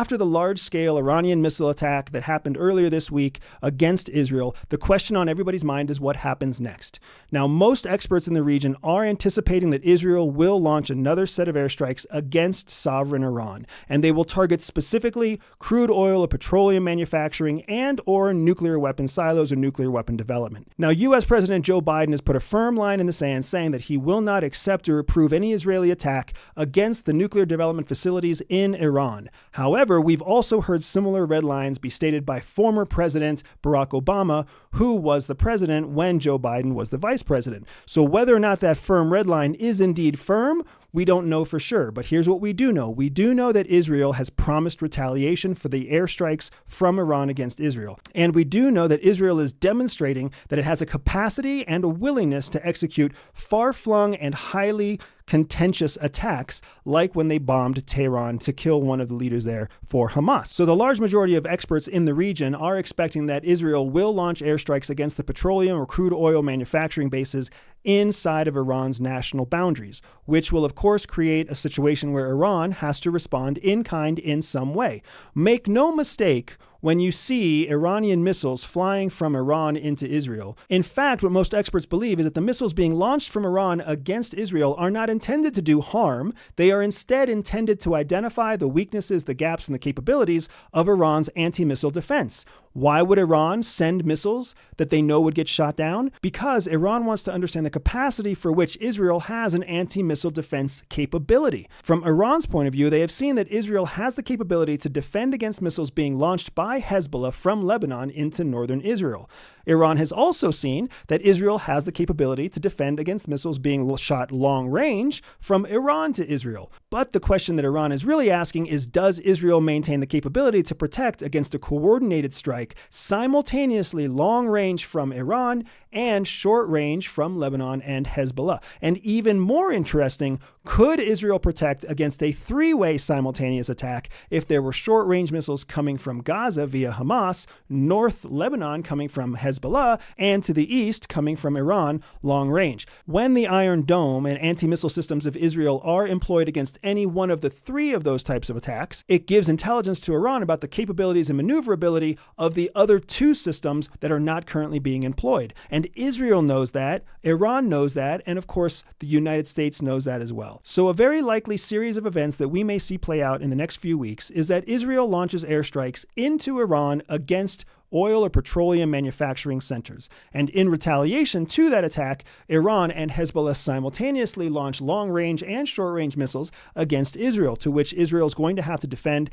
After the large-scale Iranian missile attack that happened earlier this week against Israel, the question on everybody's mind is what happens next. Now, most experts in the region are anticipating that Israel will launch another set of airstrikes against sovereign Iran, and they will target specifically crude oil or petroleum manufacturing and or nuclear weapon silos or nuclear weapon development. Now, U.S. President Joe Biden has put a firm line in the sand saying that he will not accept or approve any Israeli attack against the nuclear development facilities in Iran. However, we've also heard similar red lines be stated by former President Barack Obama, who was the president when Joe Biden was the vice president. So whether or not that firm red line is indeed firm, we don't know for sure, but here's what we do know. We do know that Israel has promised retaliation for the airstrikes from Iran against Israel. And we do know that Israel is demonstrating that it has a capacity and a willingness to execute far-flung and highly contentious attacks, like when they bombed Tehran to kill one of the leaders there for Hamas. So the large majority of experts in the region are expecting that Israel will launch airstrikes against the petroleum or crude oil manufacturing bases inside of Iran's national boundaries, which will of course create a situation where Iran has to respond in kind in some way. Make no mistake when you see Iranian missiles flying from Iran into Israel. In fact, what most experts believe is that the missiles being launched from Iran against Israel are not intended to do harm. They are instead intended to identify the weaknesses, the gaps, and the capabilities of Iran's anti-missile defense. Why would Iran send missiles that they know would get shot down? Because Iran wants to understand the capacity for which Israel has an anti-missile defense capability. From Iran's point of view, they have seen that Israel has the capability to defend against missiles being launched by Hezbollah from Lebanon into northern Israel. Iran has also seen that Israel has the capability to defend against missiles being shot long range from Iran to Israel. But the question that Iran is really asking is, does Israel maintain the capability to protect against a coordinated strike simultaneously long range from Iran and short range from Lebanon and Hezbollah? And even more interesting, could Israel protect against a three-way simultaneous attack if there were short-range missiles coming from Gaza via Hamas, North Lebanon coming from Hezbollah, and to the east coming from Iran long range? When the Iron Dome and anti-missile systems of Israel are employed against any one of the three of those types of attacks, it gives intelligence to Iran about the capabilities and maneuverability of the other two systems that are not currently being employed. And Israel knows that, Iran knows that, and of course the United States knows that as well. So a very likely series of events that we may see play out in the next few weeks is that Israel launches airstrikes into Iran against oil or petroleum manufacturing centers. And in retaliation to that attack, Iran and Hezbollah simultaneously launch long-range and short-range missiles against Israel, to which Israel is going to have to defend